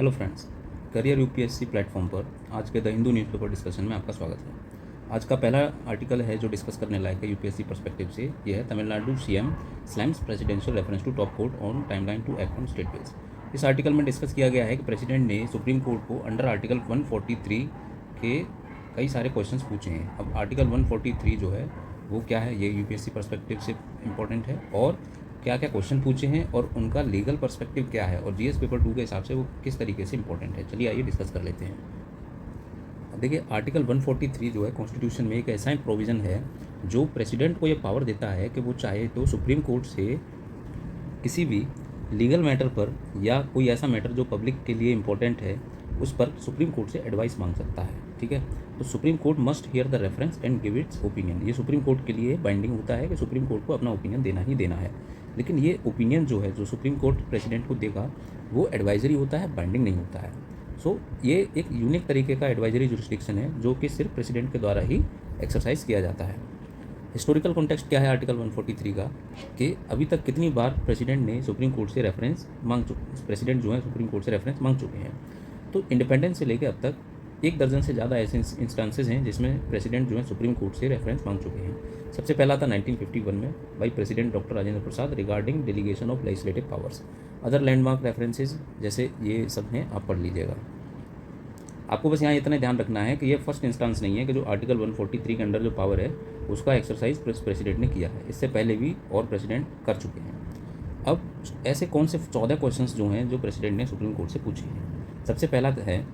Hello friends, career UPSC platform पर आज के द हिंदू न्यूज़पेपर डिस्कशन में आपका स्वागत है। आज का पहला आर्टिकल है जो डिस्कस करने लायक है यूपीएससी पर्सपेक्टिव से। यह है Tamil Nadu CM slams presidential reference to top court on timeline to act on state bills. इस आर्टिकल में डिस्कस किया गया है कि प्रेसिडेंट ने सुप्रीम कोर्ट को अंडर आर्टिकल 143 के कई सारे क्वेश्चंस पूछे हैं। अब आर्टिकल 143 जो है वो क्या है, ये यूपीएससी पर्सपेक्टिव से इम्पोर्टेंट है, और क्या क्या क्वेश्चन पूछे हैं और उनका लीगल पर्सपेक्टिव क्या है, और जीएस पेपर 2 के हिसाब से वो किस तरीके से इंपॉर्टेंट है। चलिए आइए डिस्कस कर लेते हैं। देखिए, आर्टिकल 143 जो है कॉन्स्टिट्यूशन में एक ऐसा प्रोविज़न है जो प्रेसिडेंट को ये पावर देता है कि वो चाहे तो सुप्रीम कोर्ट से किसी भी लीगल मैटर पर या कोई ऐसा मैटर जो पब्लिक के लिए इम्पोर्टेंट है उस पर सुप्रीम कोर्ट से एडवाइस मांग सकता है। ठीक है, तो supreme court must here the reference and give its opinion. ये सुप्रीम कोर्ट के लिए बाइंडिंग होता है कि सुप्रीम कोर्ट को अपना ओपिनियन देना ही देना है। लेकिन ये ओपिनियन जो है जो सुप्रीम कोर्ट प्रेसिडेंट को देगा वो एडवाइजरी होता है, बाइंडिंग नहीं होता है। सो ये एक यूनिक तरीके का एडवाइजरी जुरिस्डिक्शन है जो कि सिर्फ प्रेसिडेंट के द्वारा ही एक्सरसाइज किया जाता है। हिस्टोरिकल कॉन्टेक्स्ट क्या है आर्टिकल 143 का, कि अभी तक कितनी बार प्रेसिडेंट ने सुप्रीम कोर्ट से रेफरेंस प्रेसिडेंट जो है सुप्रीम कोर्ट से रेफरेंस मांग चुके हैं। तो इंडिपेंडेंस से लेकर अब तक 1 दर्जन से ज़्यादा ऐसे इंस्टांसेस हैं जिसमें प्रेसिडेंट जो है सुप्रीम कोर्ट से रेफरेंस मांग चुके हैं। सबसे पहला था 1951 में by president doctor Rajendra Prasad regarding delegation of legislative powers. Other landmark references जैसे ये सब हैं, आप पढ़ लीजिएगा। आपको बस यहाँ इतना ध्यान रखना है कि ये फर्स्ट इंस्टांस नहीं है कि जो आर्टिकल 143 के अंडर जो पावर है उसका एक्सरसाइज प्रेसिडेंट ने किया है। इससे पहले भी और प्रेसिडेंट कर चुके हैं। अब ऐसे कौन से 14 क्वेश्चंस जो हैं जो प्रेसिडेंट ने सुप्रीम कोर्ट से पूछे हैं। सबसे पहला है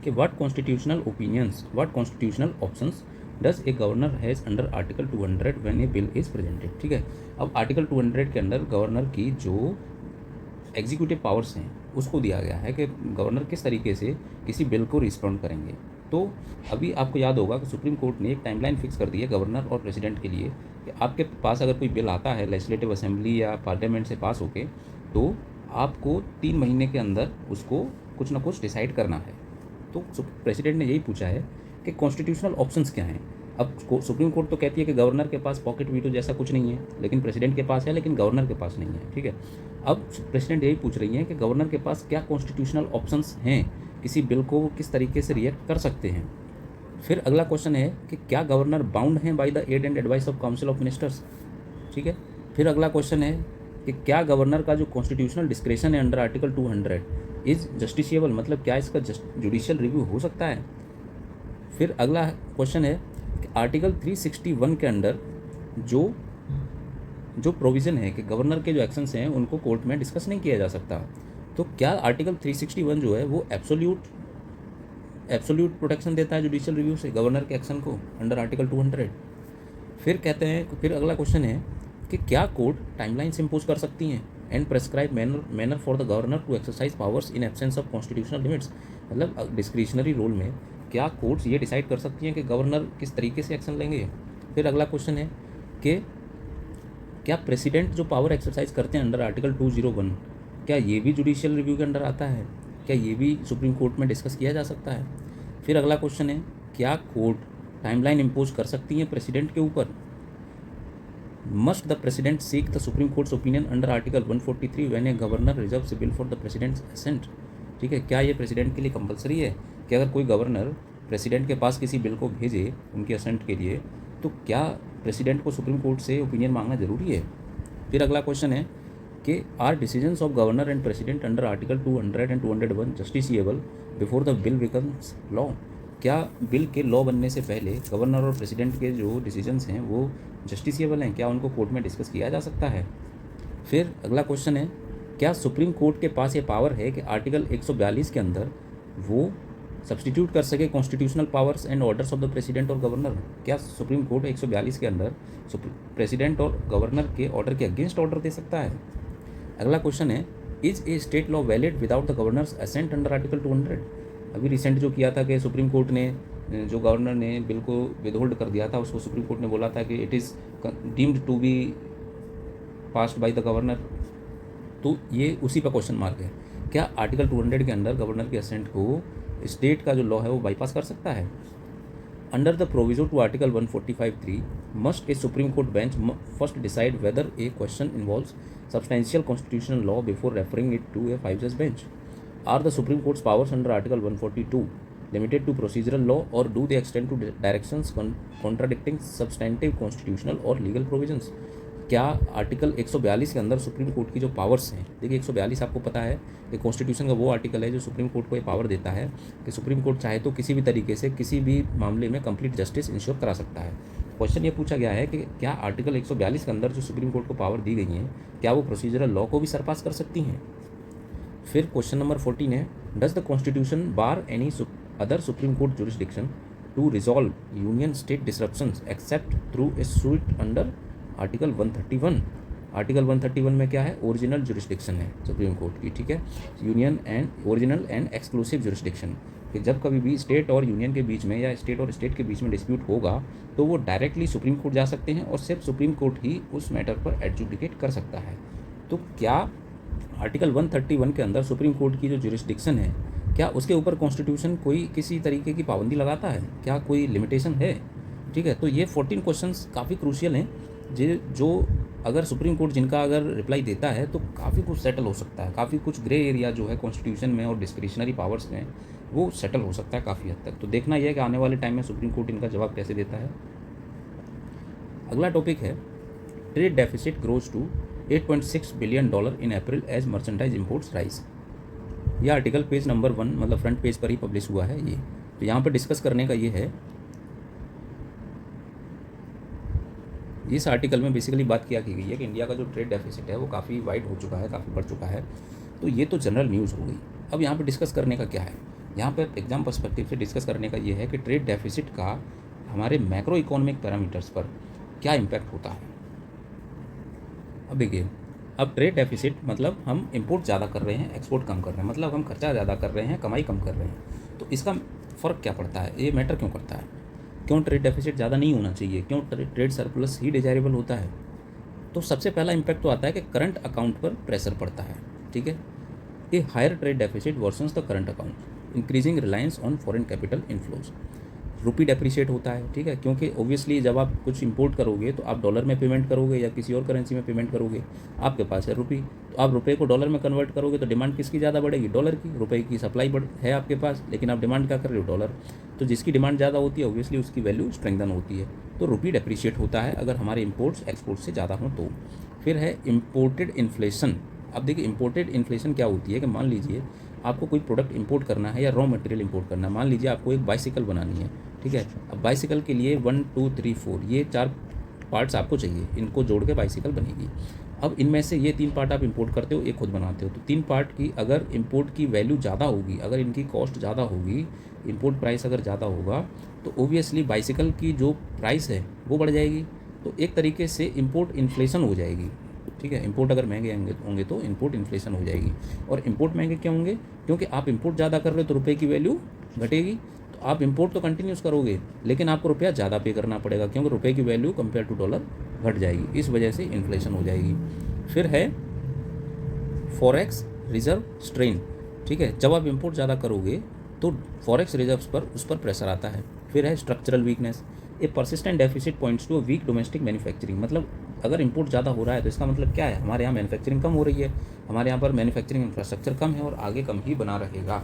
कि what constitutional opinions, what constitutional options does a governor has under article 200 when A bill is presented. ठीक है, अब आर्टिकल 200 के अंदर गवर्नर की जो एग्जीक्यूटिव पावर्स हैं उसको दिया गया है कि गवर्नर किस तरीके से किसी बिल को रिस्पॉन्ड करेंगे। तो अभी आपको याद होगा कि सुप्रीम कोर्ट ने एक टाइमलाइन फिक्स कर दी है गवर्नर और प्रेसिडेंट के लिए कि आपके पास अगर कोई बिल आता है लेजिस्लेटिव असेंबली या पार्लियामेंट से पास होके, तो आपको 3 महीने के अंदर उसको कुछ ना कुछ डिसाइड करना है। तो प्रेसिडेंट ने यही पूछा है कि कॉन्स्टिट्यूशनल ऑप्शंस क्या हैं। अब सुप्रीम कोर्ट तो कहती है कि गवर्नर के पास पॉकेट वीटो जैसा कुछ नहीं है, लेकिन प्रेसिडेंट के पास है, लेकिन गवर्नर के पास नहीं है। ठीक है, अब प्रेसिडेंट यही पूछ रही है कि गवर्नर के पास क्या कॉन्स्टिट्यूशनल ऑप्शंस हैं, किसी बिल को वो किस तरीके से रिएक्ट कर सकते हैं। फिर अगला क्वेश्चन है कि क्या गवर्नर बाउंड हैं by the aid and advice of council of ministers. ठीक है, फिर अगला क्वेश्चन है कि क्या गवर्नर का जो कॉन्स्टिट्यूशनल डिस्क्रेशन है अंडर आर्टिकल 200 इज़ जस्टिसिएबल, मतलब क्या इसका जुडिशियल रिव्यू हो सकता है। फिर अगला क्वेश्चन है कि आर्टिकल 361 के अंडर जो प्रोविज़न है कि गवर्नर के जो एक्शंस हैं उनको कोर्ट में डिस्कस नहीं किया जा सकता, तो क्या आर्टिकल 361 जो है वो एब्सोल्यूट प्रोटेक्शन देता है जुडिशियल रिव्यू से गवर्नर के एक्शन को अंडर आर्टिकल 200। फिर कहते हैं, फिर अगला क्वेश्चन है कि क्या कोर्ट टाइमलाइंस इम्पोज कर सकती हैं and prescribe manner for the governor to exercise powers in absence of constitutional limits. मतलब डिस्क्रिशनरी रोल में क्या कोर्ट्स ये डिसाइड कर सकती हैं कि गवर्नर किस तरीके से एक्शन लेंगे। फिर अगला क्वेश्चन है कि क्या प्रेसिडेंट जो पावर एक्सरसाइज करते हैं अंडर आर्टिकल 201, क्या ये भी जुडिशियल रिव्यू के अंडर आता है, क्या ये भी सुप्रीम कोर्ट में डिस्कस किया जा सकता है। फिर अगला क्वेश्चन है, क्या कोर्ट टाइमलाइन इम्पोज कर सकती हैं प्रेसिडेंट के ऊपर। Must the president seek the supreme court's opinion under article 143 when a governor reserves a bill for the president's assent. ठीक है, क्या ये प्रेसिडेंट के लिए कंपलसरी है कि अगर कोई गवर्नर प्रेसिडेंट के पास किसी बिल को भेजे उनके असेंट के लिए, तो क्या प्रेसिडेंट को सुप्रीम कोर्ट से ओपिनियन मांगना जरूरी है। फिर अगला क्वेश्चन है कि are decisions of governor and president under article 200 and 201 justiciable before the bill becomes law. क्या बिल के लॉ बनने से पहले गवर्नर और प्रेसिडेंट के जो डिसीजंस हैं वो जस्टिसिएबल हैं, क्या उनको कोर्ट में डिस्कस किया जा सकता है। फिर अगला क्वेश्चन है, क्या सुप्रीम कोर्ट के पास ये पावर है कि आर्टिकल 142 के अंदर वो सब्सटीट्यूट कर सके constitutional powers and orders of the president और गवर्नर। क्या सुप्रीम कोर्ट 142 के अंदर प्रेसिडेंट और गवर्नर के ऑर्डर के अगेंस्ट ऑर्डर दे सकता है। अगला क्वेश्चन है, is a state law valid without the governor's assent under article 200। अभी रिसेंट जो किया था कि सुप्रीम कोर्ट ने जो गवर्नर ने बिल को विदहोल्ड कर दिया था, उसको सुप्रीम कोर्ट ने बोला था कि it is deemed to be passed by the governor. तो ये उसी पर क्वेश्चन मार्क है, क्या आर्टिकल 200 के अंदर गवर्नर के असेंट को स्टेट का जो लॉ है वो बाईपास कर सकता है। Under the proviso to article 145(3) must a Supreme Court bench first decide whether a question involves substantial constitutional law before referring it to a 5 जज bench. Are the supreme Court's powers under article 142 limited to procedural law or do they extend to directions contradicting substantive constitutional or legal provisions? क्या article 142 के अंदर supreme court की जो powers हैं, देखिए 142 आपको पता है कि कॉन्स्टिट्यूशन का वो आर्टिकल है जो सुप्रीम कोर्ट को ये पावर देता है कि सुप्रीम कोर्ट चाहे तो किसी भी तरीके से किसी भी मामले में कंप्लीट जस्टिस इंश्योर करा सकता है। क्वेश्चन ये पूछा गया है कि क्या आर्टिकल 142 के अंदर जो सुप्रीम कोर्ट को पावर दी गई हैं, क्या वो प्रोसीजरल लॉ को भी सरपास कर सकती हैं? फिर क्वेश्चन नंबर 14 है, does the constitution bar any other supreme court jurisdiction to resolve union state disruptions except through a suit under article 131? Article 131 में क्या है? ओरिजिनल जुरिस्डिक्शन है सुप्रीम कोर्ट की, ठीक है, union and original and exclusive jurisdiction, कि जब कभी भी स्टेट और यूनियन के बीच में या स्टेट और स्टेट के बीच में डिस्प्यूट होगा तो वो डायरेक्टली सुप्रीम कोर्ट जा सकते हैं और सिर्फ सुप्रीम कोर्ट ही उस मैटर पर एडजुडिकेट कर सकता है। तो क्या आर्टिकल 131 के अंदर सुप्रीम कोर्ट की जो जुरिस्डिक्शन है, क्या उसके ऊपर कॉन्स्टिट्यूशन कोई किसी तरीके की पाबंदी लगाता है? क्या कोई लिमिटेशन है? ठीक है, तो ये 14 क्वेश्चंस काफ़ी क्रूशियल हैं जो अगर सुप्रीम कोर्ट जिनका अगर रिप्लाई देता है तो काफ़ी कुछ सेटल हो सकता है, काफ़ी कुछ ग्रे एरिया जो है कॉन्स्टिट्यूशन में और डिस्क्रिशनरी पावर्स में वो सेटल हो सकता है काफ़ी हद तक। तो देखना यह है कि आने वाले टाइम में सुप्रीम कोर्ट इनका जवाब कैसे देता है। अगला टॉपिक है, trade deficit grows to $8.6 billion in April as merchandise imports rise. यह आर्टिकल पेज नंबर 1 मतलब फ्रंट पेज पर ही पब्लिश हुआ है ये। तो यहाँ पर डिस्कस करने का ये है, इस आर्टिकल में बेसिकली बात किया की गई है कि इंडिया का जो ट्रेड डेफिसिट है वो काफ़ी वाइड हो चुका है, काफ़ी बढ़ चुका है। तो ये तो जनरल न्यूज़ हो गई। अब यहाँ पे डिस्कस करने का क्या है, यहाँ पर एग्जाम पर्सपेक्टिव से डिस्कस करने का ये है कि ट्रेड डेफिसिट का हमारे मैक्रो इकोनॉमिक पैरामीटर्स पर क्या इम्पैक्ट होता है। अब देखिए, अब ट्रेड डेफिसिट मतलब हम इंपोर्ट ज़्यादा कर रहे हैं, एक्सपोर्ट कम कर रहे हैं, मतलब हम खर्चा ज़्यादा कर रहे हैं, कमाई कम कर रहे हैं। तो इसका फ़र्क क्या पड़ता है, ये मैटर क्यों करता है? क्यों ट्रेड डेफिसिट ज़्यादा नहीं होना चाहिए, क्यों ट्रेड सरप्लस ही डिजायरेबल होता है? तो सबसे पहला इम्पैक्ट तो आता है कि करंट अकाउंट पर प्रेशर पड़ता है, ठीक है। A higher trade deficit versus the current account increasing reliance on foreign capital inflows. Rupee depreciate होता है, ठीक है, क्योंकि ओब्वियसली जब आप कुछ इंपोर्ट करोगे तो आप डॉलर में पेमेंट करोगे या किसी और करेंसी में पेमेंट करोगे। आपके पास है रुपी, तो आप रुपये को डॉलर में कन्वर्ट करोगे तो डिमांड किसकी ज़्यादा बढ़ेगी? डॉलर की। रुपये की सप्लाई है आपके पास, लेकिन आप डिमांड क्या कर रहे हो? डॉलर। तो जिसकी डिमांड ज़्यादा होती है ओब्वियसली उसकी वैल्यू स्ट्रेंथन होती है। तो रुपी डेप्रिशिएट होता है अगर हमारे इंपोर्ट्स एक्सपोर्ट से ज़्यादा हों तो। फिर है इम्पोर्टेड इन्फ्लेशन। अब देखिए, इम्पोर्टेड इन्फ्लेशन क्या होती है कि मान लीजिए आपको कोई प्रोडक्ट इंपोर्ट करना है या रॉ मटेरियल इंपोर्ट करना है। मान लीजिए आपको एक बाइसिकल बनानी है, ठीक है। अब बाइसिकल के लिए 1 2 3 4 ये 4 पार्ट्स आपको चाहिए, इनको जोड़ के बाइसिकल बनेगी। अब इनमें से ये 3 पार्ट आप इंपोर्ट करते हो, एक खुद बनाते हो। तो 3 पार्ट की अगर इंपोर्ट की वैल्यू ज़्यादा होगी, अगर इनकी कॉस्ट ज़्यादा होगी, इंपोर्ट प्राइस अगर ज़्यादा होगा तो ओबियसली बाइसिकल की जो प्राइस है वो बढ़ जाएगी। तो एक तरीके से इंपोर्ट इन्फ्लेशन हो जाएगी, ठीक है। इंपोर्ट अगर महंगे होंगे तो इंपोर्ट इन्फ्लेशन हो जाएगी। और इंपोर्ट महंगे क्यों होंगे? क्योंकि आप इंपोर्ट ज़्यादा कर रहे हो तो रुपये की वैल्यू घटेगी। तो आप इंपोर्ट तो कंटिन्यूस करोगे लेकिन आपको रुपया ज़्यादा पे करना पड़ेगा, क्योंकि रुपये की वैल्यू कंपेयर टू डॉलर घट जाएगी। इस वजह से इन्फ्लेशन हो जाएगी। फिर है फॉरेक्स रिजर्व स्ट्रेन, ठीक है। जब आप इंपोर्ट ज़्यादा करोगे तो फॉरेक्स रिजर्व्स पर उस पर प्रेशर आता है। फिर है structural weakness. A persistent deficit points to a weak domestic manufacturing. मतलब अगर इंपोर्ट ज़्यादा हो रहा है तो इसका मतलब क्या है? हमारे यहाँ मैन्युफैक्चरिंग कम हो रही है, हमारे यहाँ पर मैन्युफैक्चरिंग इंफ्रास्ट्रक्चर कम है और आगे कम ही बना रहेगा।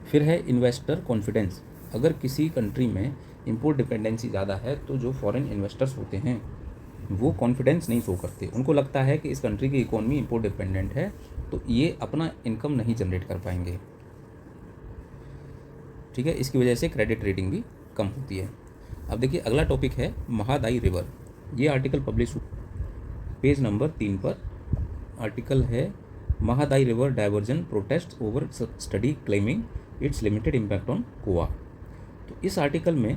फिर है इन्वेस्टर कॉन्फिडेंस। अगर किसी कंट्री में इंपोर्ट डिपेंडेंसी ज़्यादा है तो जो फॉरेन इन्वेस्टर्स होते हैं वो कॉन्फिडेंस नहीं शो करते। उनको लगता है कि इस कंट्री की इकोनॉमी इंपोर्ट डिपेंडेंट है तो ये अपना इनकम नहीं जनरेट कर पाएंगे, ठीक है। इसकी वजह से क्रेडिट रेटिंग भी कम होती है। अब देखिए, अगला टॉपिक है महादाई रिवर। ये आर्टिकल पब्लिश पेज नंबर 3 पर आर्टिकल है, Mahadayi river diversion protest over study claiming it's limited impact on Goa. तो इस आर्टिकल में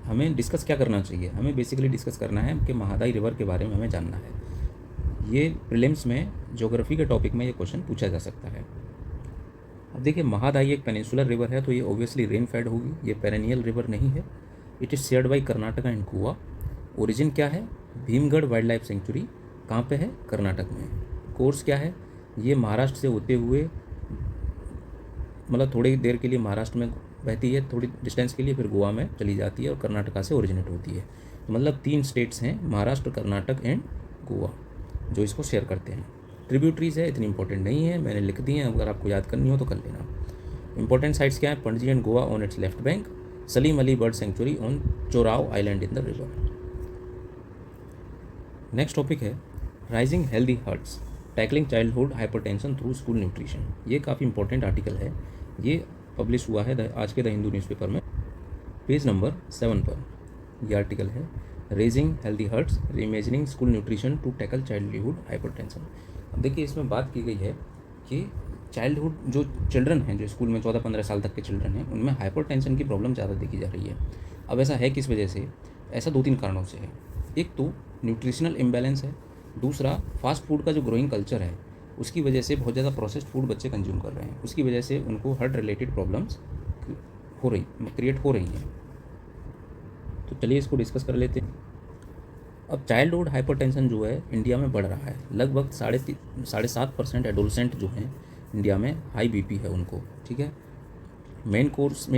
हमें डिस्कस क्या करना चाहिए? हमें बेसिकली डिस्कस करना है कि महादाई रिवर के बारे में हमें जानना है। ये प्रीलिम्स में ज्योग्राफी के टॉपिक में ये क्वेश्चन पूछा जा सकता है। अब देखिए, महादाई एक पेनिनसुलर रिवर है तो ये ओब्वियसली रेन फेड होगी, ये पेरेनियल रिवर नहीं है। It is shared by Karnataka and Goa. Origin क्या है? Bhimgarh wild life sanctuary. कहाँ पे है? कर्नाटक में। कोर्स क्या है? ये महाराष्ट्र से होते हुए मतलब थोड़ी देर के लिए महाराष्ट्र में बहती है, थोड़ी डिस्टेंस के लिए, फिर गोवा में चली जाती है और कर्नाटका से ओरिजिनेट होती है। तो मतलब 3 स्टेट्स हैं, महाराष्ट्र, कर्नाटक एंड गोवा, जो इसको शेयर करते हैं। ट्रिब्यूटरीज है, इतनी इंपॉर्टेंट नहीं है, मैंने लिख दी है, अगर आपको याद करनी हो तो कर लेना। इंपॉर्टेंट साइट्स क्या है? Panaji and Goa on its left bank, Salim Ali bird sanctuary on Chorao island in the river. Next topic है rising healthy hearts, tackling childhood hypertension through school nutrition. ये काफ़ी इंपॉर्टेंट आर्टिकल है, ये पब्लिश हुआ है आज के द हिंदू न्यूज़पेपर में, पेज नंबर 7 पर यह आर्टिकल है, raising healthy hearts reimagining school nutrition to tackle childhood hypertension. अब देखिए इसमें बात की गई है कि चाइल्डहुड जो चिल्ड्रन हैं, जो स्कूल में 14-15 साल तक के चिल्ड्रन हैं, उनमें हाइपरटेंशन की प्रॉब्लम ज़्यादा देखी जा रही है। अब ऐसा है किस वजह से? ऐसा 2-3 कारणों से है। एक तो न्यूट्रिशनल इम्बैलेंस है, दूसरा फास्ट फूड का जो ग्रोइंग कल्चर है उसकी वजह से बहुत ज़्यादा प्रोसेस्ड फूड बच्चे कंज्यूम कर रहे हैं, उसकी वजह से उनको हार्ट रिलेटेड प्रॉब्लम्स क्रिएट हो रही हैं। तो चलिए इसको डिस्कस कर लेते हैं। अब चाइल्डहुड हाइपरटेंशन जो है इंडिया में बढ़ रहा है, लगभग 7.5% एडोलसेंट जो हैं इंडिया में हाई बीपी है उनको, ठीक है। मेन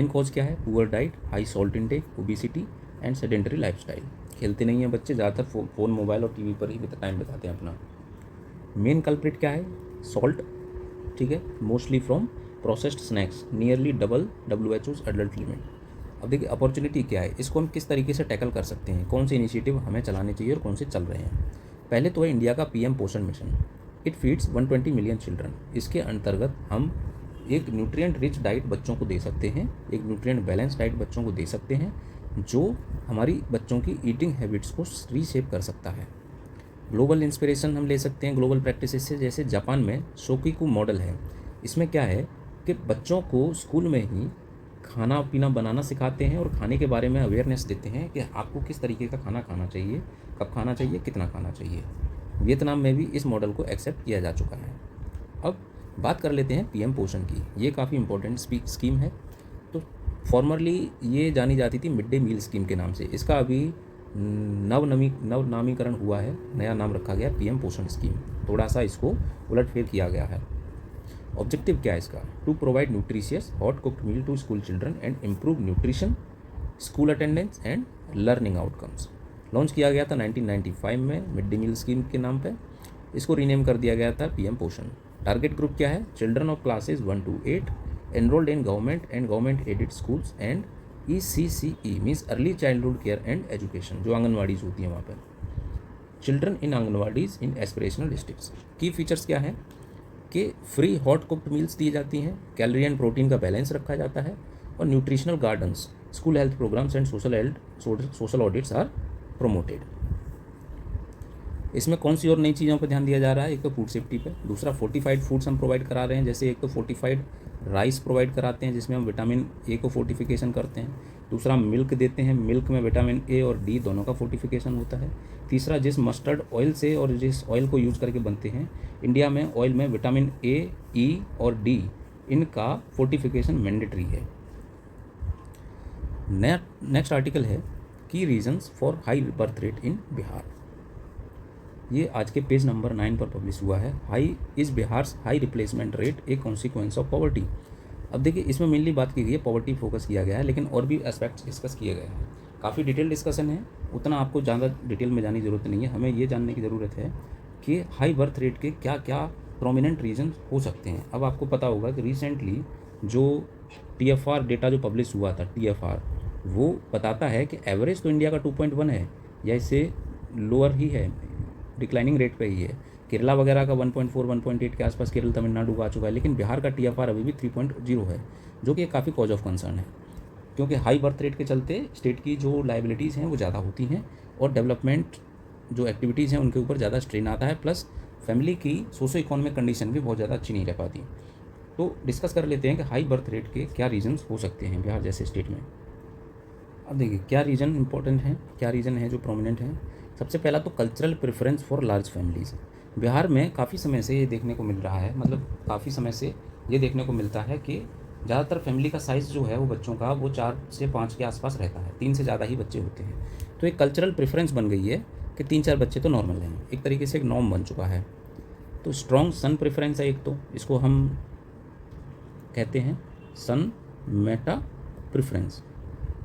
कॉज क्या है? Poor diet, high salt intake, obesity and sedentary lifestyle. खेलते नहीं हैं बच्चे, ज़्यादातर फ़ोन, मोबाइल और टीवी पर ही टाइम बिताते हैं अपना। मेन कल्प्रिट क्या है? सॉल्ट, ठीक है, mostly from processed snacks, nearly double WHO's adult limit. अब देखिए अपॉर्चुनिटी क्या है, इसको हम किस तरीके से टैकल कर सकते हैं, कौन से इनिशिएटिव हमें चलाने चाहिए और कौन से चल रहे हैं। पहले तो है इंडिया का PM पोषण mission, it feeds 120 million children. इसके अंतर्गत हम एक न्यूट्रिएंट रिच डाइट बच्चों को दे सकते हैं, एक न्यूट्रिएंट बैलेंस डाइट बच्चों को दे सकते हैं, जो हमारी बच्चों की ईटिंग हैबिट्स को रीशेप कर सकता है। ग्लोबल इंस्पिरेशन हम ले सकते हैं ग्लोबल प्रैक्टिसेस से, जैसे जापान में शोकिकु मॉडल है। इसमें क्या है कि बच्चों को स्कूल में ही खाना पीना बनाना सिखाते हैं और खाने के बारे में अवेयरनेस देते हैं कि आपको किस तरीके का खाना खाना चाहिए, कब खाना चाहिए, कितना खाना चाहिए। वियतनाम में भी इस मॉडल को एक्सेप्ट किया जा चुका है। अब बात कर लेते हैं PM पोषण की। ये काफ़ी इंपॉर्टेंट स्कीम है। तो फॉर्मरली ये जानी जाती थी मिड डे मील स्कीम के नाम से, इसका अभी नवनामीकरण हुआ है, नया नाम रखा गया PM पोषण स्कीम। थोड़ा सा इसको उलटफेर किया गया है। ऑब्जेक्टिव क्या है इसका? To provide nutritious hot cooked meal to school children and improve nutrition, school attendance and learning outcomes. Launch किया गया था 1995 में मिड डे मील स्कीम के नाम पे। इसको रीनेम कर दिया गया था PM पोषण। टारगेट ग्रुप क्या है? Children of classes 1 to 8 enrolled in government and government aided schools and ECCE means early childhood care and education, जो आंगनवाड़ीज होती हैं वहाँ पर। Children in anganwadis in aspirational districts. Key features क्या है कि फ्री हॉट कुक्ड मील्स दी जाती हैं, कैलोरी एंड प्रोटीन का बैलेंस रखा जाता है, और nutritional gardens, school health programmes and social audits are promoted. इसमें कौन सी और नई चीज़ों पर ध्यान दिया जा रहा है? एक तो फूड सेफ्टी पे, दूसरा फोर्टिफाइड फूड्स हम प्रोवाइड करा रहे हैं, जैसे एक तो फोर्टिफाइड राइस प्रोवाइड कराते हैं जिसमें हम विटामिन A को फोर्टिफिकेशन करते हैं, दूसरा मिल्क देते हैं, मिल्क में विटामिन A और D दोनों का फोर्टिफिकेशन होता है, तीसरा जिस मस्टर्ड ऑयल से और जिस ऑयल को यूज़ करके बनते हैं इंडिया में ऑयल में विटामिन A, E और D इनका फोर्टिफिकेशन मैंडेटरी है। नेक्स्ट आर्टिकल है की reasons for high birth rate in Bihar. ये आज के पेज नंबर 9 पर पब्लिश हुआ है। Bihar's high replacement rate A consequence of poverty. अब देखिए इसमें मेनली बात की गई है, पॉवर्टी फोकस किया गया है, लेकिन और भी एस्पेक्ट्स डिस्कस किए गए हैं। काफ़ी डिटेल डिस्कशन है, उतना आपको ज़्यादा डिटेल में जाने की ज़रूरत नहीं है। हमें ये जानने की ज़रूरत है कि हाई बर्थ रेट के क्या क्या प्रोमिनेंट रीजन हो सकते हैं। अब आपको पता होगा कि रिसेंटली जो TFR डेटा जो पब्लिश हुआ था, TFR, वो बताता है कि एवरेज तो इंडिया का 2.1 है या इससे लोअर ही है, डिक्लाइनिंग रेट पे ही है। केरला वगैरह का 1.4 1.8 के आसपास केरल तमिलनाडु आ चुका है, लेकिन बिहार का TFR अभी भी 3.0 है, जो कि काफ़ी कॉज ऑफ कंसर्न है, क्योंकि हाई बर्थ रेट के चलते स्टेट की जो लाइबिलिटीज़ हैं वो ज़्यादा होती हैं और डेवलपमेंट जो एक्टिविटीज़ हैं उनके ऊपर ज़्यादा स्ट्रेन आता है, प्लस फैमिली की सोशो इकोनॉमिक कंडीशन भी बहुत ज़्यादा अच्छी नहीं रह पाती। तो डिस्कस कर लेते हैं कि हाई बर्थ रेट के क्या रीजन्स हो सकते हैं बिहार जैसे स्टेट में। अब देखिए क्या रीज़न इंपॉर्टेंट हैं, क्या रीज़न है जो प्रोमिनेंट हैं। सबसे पहला तो cultural preference for large families. Bihar में काफ़ी समय से ये देखने को मिल रहा है, मतलब काफ़ी समय से ये देखने को मिलता है कि ज़्यादातर फैमिली का साइज़ जो है वो बच्चों का वो 4 से 5 के आसपास रहता है, 3 से ज़्यादा ही बच्चे होते हैं। तो एक कल्चरल प्रेफरेंस बन गई है कि 3-4 बच्चे तो नॉर्मल हैं, एक तरीके से एक नॉर्म बन चुका है। तो स्ट्रॉन्ग सन प्रेफरेंस है एक, तो इसको हम कहते हैं सन मेटा प्रेफरेंस।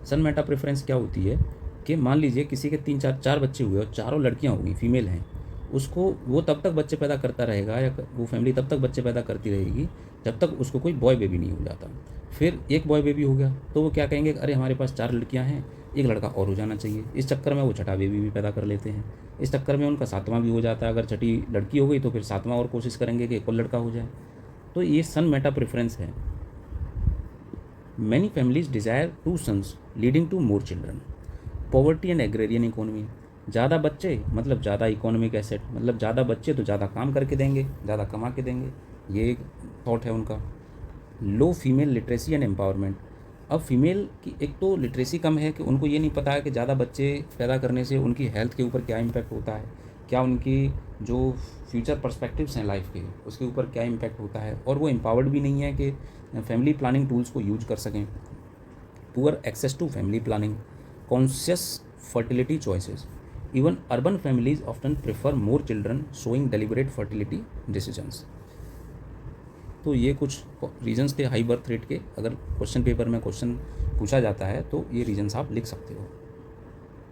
सन मेटा प्रेफरेंस क्या होती है कि मान लीजिए किसी के 3-4 बच्चे हुए और चारों लड़कियां होंगी, फीमेल हैं, उसको वो तब तक बच्चे पैदा करता रहेगा या वो फैमिली तब तक बच्चे पैदा करती रहेगी जब तक उसको कोई बॉय बेबी नहीं हो जाता। फिर एक बॉय बेबी हो गया तो वो क्या कहेंगे, अरे हमारे पास 4 लड़कियां हैं, एक लड़का और हो जाना चाहिए। इस चक्कर में वो छठा बेबी भी पैदा कर लेते हैं। इस चक्कर में उनका 7वां भी हो जाता है। अगर छठी लड़की हो गई तो फिर 7वां और कोशिश करेंगे कि एक और लड़का हो जाए। तो ये सन मेटा प्रेफरेंस है। Many families desire 2 sons leading to more children. Poverty and agrarian economy, ज़्यादा बच्चे मतलब ज़्यादा इकोनॉमिक एसेट, मतलब ज़्यादा बच्चे तो ज़्यादा काम करके देंगे, ज़्यादा कमा के देंगे, ये एक थॉट है उनका। लो फीमेल लिटरेसी एंड एम्पावरमेंट, अब फीमेल की एक तो लिटरेसी कम है कि उनको ये नहीं पता है कि ज़्यादा बच्चे पैदा करने से उनकी हेल्थ के ऊपर क्या इम्पैक्ट होता है, क्या उनकी जो फ्यूचर पर्सपेक्टिव्स हैं लाइफ के उसके ऊपर क्या इम्पैक्ट होता है, और वो एम्पावर्ड भी नहीं है कि फैमिली प्लानिंग टूल्स को यूज कर सकें। Poor access to family planning, conscious fertility choices, even urban families often prefer more children showing deliberate fertility decisions. तो ये कुछ रीजंस थे हाई बर्थ रेट के। अगर क्वेश्चन पेपर में क्वेश्चन पूछा जाता है तो ये रीजंस आप लिख सकते हो।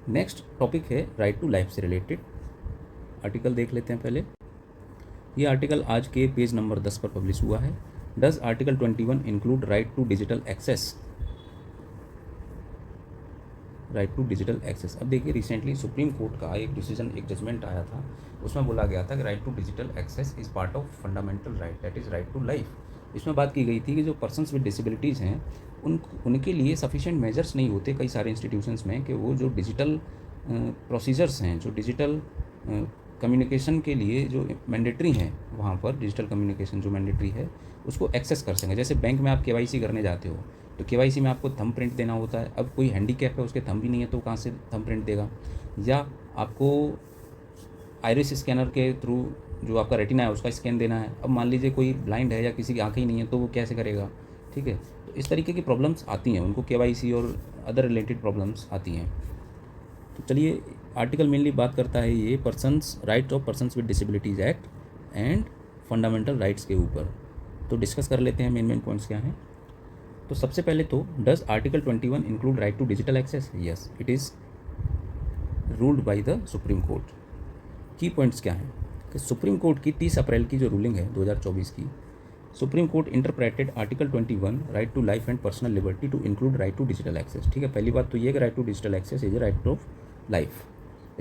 नेक्स्ट टॉपिक है राइट टू लाइफ से रिलेटेड आर्टिकल देख लेते हैं पहले। ये आर्टिकल आज के पेज नंबर 10 पर पब्लिश हुआ है। Does article 21 include right to digital access? Right to digital access, अब देखिए रिसेंटली सुप्रीम कोर्ट का एक डिसीजन, एक जजमेंट आया था, उसमें बोला गया था कि right to digital access is part of fundamental right, that is right to life. इसमें बात की गई थी कि जो पर्सन्स विद डिसेबिलिटीज़ हैं उनके लिए सफिशिएंट मेजर्स नहीं होते कई सारे इंस्टीट्यूशंस में कि वो जो डिजिटल प्रोसीजर्स हैं, जो डिजिटल कम्युनिकेशन के लिए जो मैंडेटरी हैं, वहाँ पर डिजिटल कम्युनिकेशन जो मैंडेटरी है उसको एक्सेस कर सकें। जैसे बैंक में आप केवाईसी करने जाते हो तो केवाईसी में आपको थंब प्रिंट देना होता है। अब कोई हैंडीकैप है, उसके थंब भी नहीं है तो कहाँ से थंब प्रिंट देगा? या आपको आइरिस स्कैनर के थ्रू जो आपका रेटिना है उसका स्कैन देना है। अब मान लीजिए कोई ब्लाइंड है या किसी की आँखें ही नहीं है तो वो कैसे करेगा? ठीक है, तो इस तरीके की प्रॉब्लम्स आती हैं उनको, केवाईसी और अदर रिलेटेड प्रॉब्लम्स आती हैं। तो चलिए, आर्टिकल मेनली बात करता है ये persons right of persons with disabilities act and fundamental rights के ऊपर। तो डिस्कस कर लेते हैं मेन पॉइंट्स क्या हैं। तो सबसे पहले तो does article 21 include right to digital access? Yes, it is ruled by the Supreme court. Key points क्या हैं कि सुप्रीम कोर्ट की 30 अप्रैल की जो रूलिंग है 2024 की, Supreme Court interpreted article 21 right to life and personal liberty to include right to digital access. ठीक है, पहली बात तो ये कि right to digital access is right of life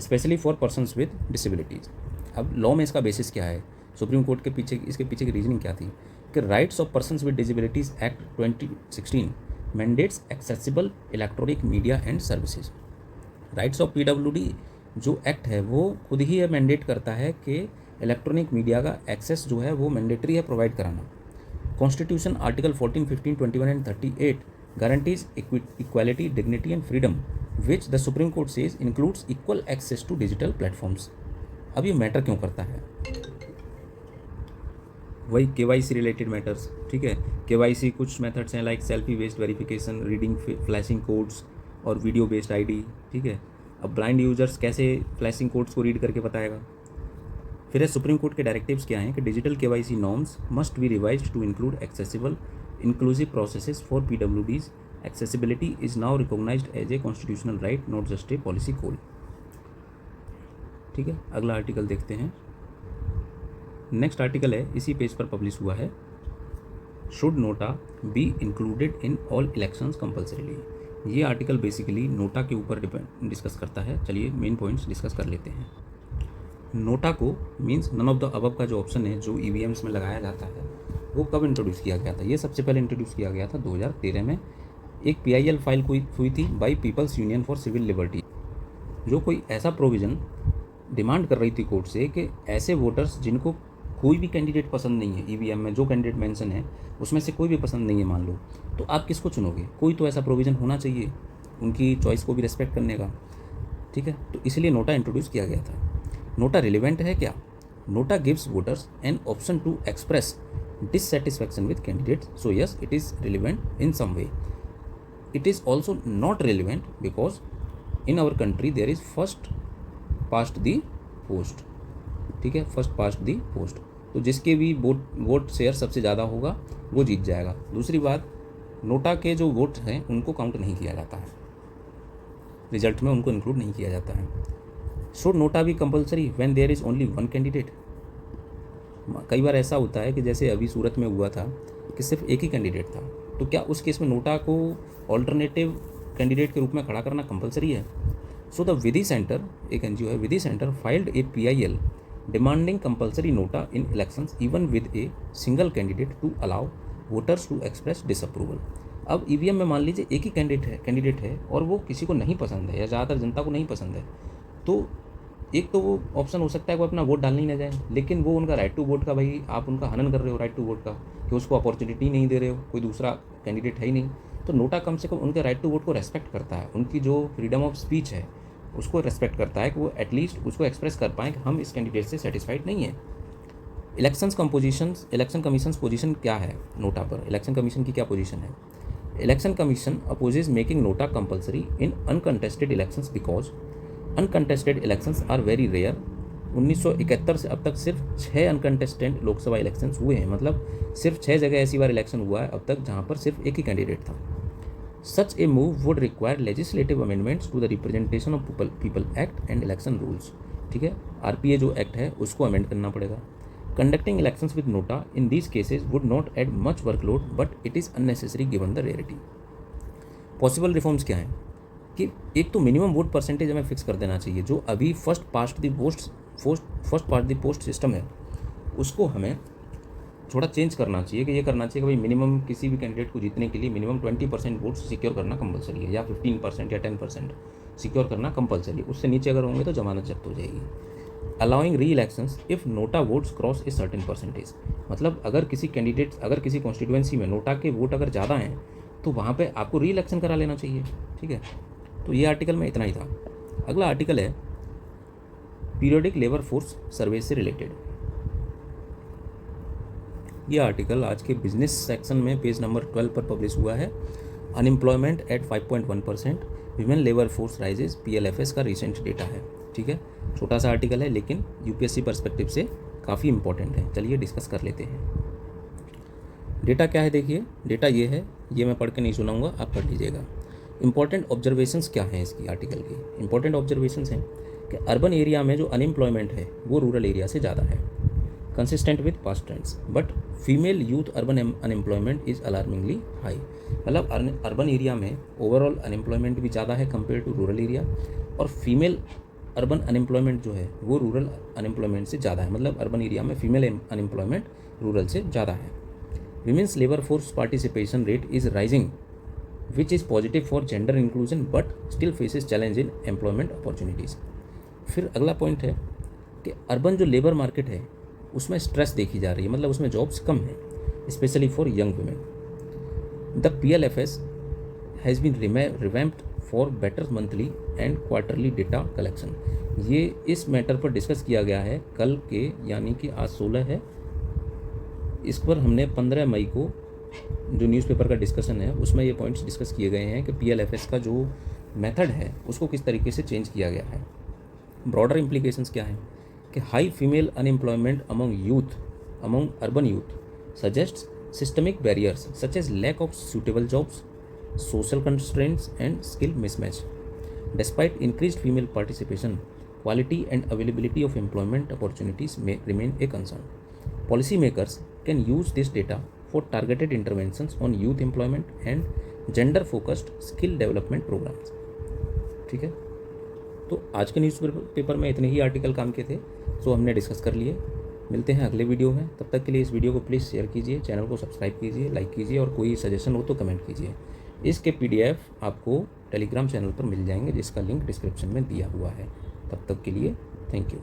specially for persons with disabilities. अब लॉ में इसका बेसिस क्या है, सुप्रीम कोर्ट के पीछे इसके पीछे की रीजनिंग क्या थी कि rights of persons with disabilities act 2016 mandates accessible electronic media and services. Rights of PWD जो एक्ट है वो खुद ही ये मैंडेट करता है कि इलेक्ट्रॉनिक मीडिया का एक्सेस जो है वो मैंडेटरी है प्रोवाइड कराना। Constitution article 14, 15, 21 and 38 guarantees equality, dignity and freedom which the Supreme Court says includes equal access to digital platforms. अब ये मैटर क्यों करता है? वही केवाईसी रिलेटेड मैटर्स। ठीक है, केवाईसी कुछ मेथड्स हैं like selfie based verification, reading flashing codes और वीडियो बेस्ड आईडी। ठीक है, अब ब्लाइंड यूजर्स कैसे फ्लैशिंग कोड्स को रीड करके बताएगा? फिर है सुप्रीम कोर्ट के डायरेक्टिव्स क्या हैं कि digital KYC norms must be revised to include accessible inclusive processes for PwDs. Accessibility is now recognised as a constitutional right, not just a policy call. ठीक है, अगला आर्टिकल देखते हैं। नेक्स्ट आर्टिकल है, इसी पेज पर पब्लिश हुआ है, should NOTA be included in all elections compulsorily. ये आर्टिकल बेसिकली नोटा के ऊपर डिस्कस करता है। चलिए मेन पॉइंट्स डिस्कस कर लेते हैं। नोटा को means none of the above का जो ऑप्शन है जो ईवीएम्स में लगाया जाता है वो कब इंट्रोड्यूस किया गया था? ये सबसे पहले इंट्रोड्यूस किया गया था 2013 में। एक PIL फाइल हुई थी by People's Union for Civil Liberty, जो कोई ऐसा प्रोविज़न डिमांड कर रही थी कोर्ट से कि ऐसे वोटर्स जिनको कोई भी कैंडिडेट पसंद नहीं है, ईवीएम में जो कैंडिडेट मेंशन है उसमें से कोई भी पसंद नहीं है मान लो, तो आप किसको चुनोगे? कोई तो ऐसा प्रोविज़न होना चाहिए उनकी चॉइस को भी रेस्पेक्ट करने का। ठीक है, तो इसलिए नोटा इंट्रोड्यूस किया गया था। नोटा रिलेवेंट है क्या? NOTA gives voters an option to express dissatisfaction with candidates, so yes, it is relevant in some way. It is also not relevant because in our country there is first past the post. ठीक है, first past दी post, तो जिसके भी vote share सबसे ज़्यादा होगा वो जीत जाएगा। दूसरी बात, नोटा के जो वोट हैं उनको काउंट नहीं किया जाता है, रिजल्ट में उनको इंक्लूड नहीं किया जाता है। Should NOTA be compulsory when there is only one candidate? कई बार ऐसा होता है कि जैसे अभी सूरत में हुआ था कि सिर्फ एक ही कैंडिडेट था, तो क्या उस केस में नोटा को ऑल्टरनेटिव कैंडिडेट के रूप में खड़ा करना कंपलसरी है? सो द विधि सेंटर, एक एनजीओ है Vidhi centre, filed a PIL demanding compulsory NOTA in elections even with a single candidate to allow voters to express disapproval. अब EVM में मान लीजिए एक ही कैंडिडेट है और वो किसी को नहीं पसंद है या ज़्यादातर जनता को नहीं पसंद है, तो एक तो वो ऑप्शन हो सकता है वो अपना वोट डालने ही ना जाए, लेकिन वो उनका राइट टू वोट का, भाई आप उनका हनन कर रहे हो राइट टू वोट का, कि उसको अपॉर्चुनिटी नहीं दे रहे हो, कोई दूसरा कैंडिडेट है ही नहीं। तो नोटा कम से कम उनके राइट टू वोट को रेस्पेक्ट करता है, उनकी जो फ्रीडम ऑफ स्पीच है उसको रेस्पेक्ट करता है कि वो एटलीस्ट उसको एक्सप्रेस कर पाएँ कि हम इस कैंडिडेट से सेटिस्फाइड नहीं है। इलेक्शन कमीशन पोजीशन क्या है नोटा पर? इलेक्शन कमीशन की क्या पोजीशन है? Election Commission opposes making NOTA compulsory in uncontested elections because uncontested elections are very rare. 1971 से अब तक सिर्फ 6 अनकंटेस्टेड लोकसभा इलेक्शंस हुए हैं, मतलब सिर्फ 6 जगह ऐसी बार इलेक्शन हुआ है अब तक जहां पर सिर्फ एक ही कैंडिडेट था। Such a move would require legislative amendments to the Representation of People Act and election rules. ठीक है, RPA जो एक्ट है उसको अमेंड करना पड़ेगा। Conducting elections with NOTA in these cases would not add much workload but it is unnecessary given the rarity. Possible reforms क्या हैं कि एक तो मिनिमम वोट परसेंटेज हमें फिक्स कर देना चाहिए। जो अभी first past the post system है उसको हमें थोड़ा चेंज करना चाहिए, कि ये करना चाहिए कि भाई मिनिमम किसी भी कैंडिडेट को जीतने के लिए मिनिमम 20% वोट सिक्योर करना कंपलसरी है, या 15% या 10% सिक्योर करना कंपलसरी है। उससे नीचे अगर होंगे तो जमानत जब्त हो जाएगी। अलाउइंग री elections if NOTA votes cross a certain percentage, मतलब अगर किसी कॉन्स्टिट्यूएंसी में नोटा के वोट अगर ज़्यादा हैं तो वहाँ पे आपको री इलेक्शन करा लेना चाहिए। ठीक है, तो ये आर्टिकल में इतना ही था। अगला आर्टिकल है पीरियोडिक लेबर फोर्स सर्वे से रिलेटेड। ये आर्टिकल आज के बिजनेस सेक्शन में पेज नंबर 12 पर पब्लिश हुआ है। Unemployment at 5.1%, women labour force rises, PLFS का रिसेंट डेटा है। ठीक है, छोटा सा आर्टिकल है लेकिन UPSC पर्सपेक्टिव से काफ़ी इंपॉर्टेंट है। चलिए डिस्कस कर लेते हैं। डेटा क्या है देखिए, डेटा ये है, ये मैं पढ़ के नहीं सुनाऊंगा, आप पढ़ लीजिएगा। इंपॉर्टेंट ऑब्जर्वेशंस क्या हैं इसकी आर्टिकल की? इंपॉर्टेंट ऑब्जर्वेशंस हैं कि अर्बन एरिया में जो अनएम्प्लॉयमेंट है वो रूरल एरिया से ज़्यादा है, consistent with past trends, but female youth urban unemployment is alarmingly high. मतलब अर्बन एरिया में ओवरऑल अनएम्प्लॉयमेंट भी ज़्यादा है कंपेयर टू रूरल एरिया, और फीमेल अर्बन अनएम्प्लॉयमेंट जो है वो रूरल अनएम्प्लॉयमेंट से ज़्यादा है। मतलब अर्बन एरिया में फीमेल अनएम्प्लॉयमेंट रूरल से ज़्यादा है। Women's labour force participation rate is rising which is positive for gender inclusion but still faces challenge in employment opportunities। फिर अगला पॉइंट है कि अर्बन जो लेबर मार्केट है उसमें स्ट्रेस देखी जा रही है, मतलब उसमें जॉब्स कम है, specially for young women. The PLFS has been revamped for better monthly and quarterly data collection. ये इस मैटर पर डिस्कस किया गया है कल के, यानी कि आज 16 है, इस पर हमने 15 मई को जो न्यूज़पेपर का डिस्कशन है उसमें ये पॉइंट्स डिस्कस किए गए हैं कि PLFS का जो मेथड है उसको किस तरीके से चेंज किया गया है। ब्रॉडर इम्प्लीकेशंस क्या हैं कि high female unemployment among urban youth suggest systemic barriers such as lack of suitable jobs, social constraints and skill mismatch. Despite increased female participation, quality and availability of employment opportunities may remain a concern. Policymakers can use this data for targeted interventions on youth employment and gender-focused skill development programs. ठीक है, तो आज के newspaper में इतने ही article काम के थे, सो हमने डिस्कस कर लिए। मिलते हैं अगले वीडियो में, तब तक के लिए इस वीडियो को प्लीज़ शेयर कीजिए, चैनल को सब्सक्राइब कीजिए, लाइक कीजिए, और कोई सजेशन हो तो कमेंट कीजिए। इसके PDF आपको टेलीग्राम चैनल पर मिल जाएंगे जिसका लिंक डिस्क्रिप्शन में दिया हुआ है। तब तक के लिए थैंक यू।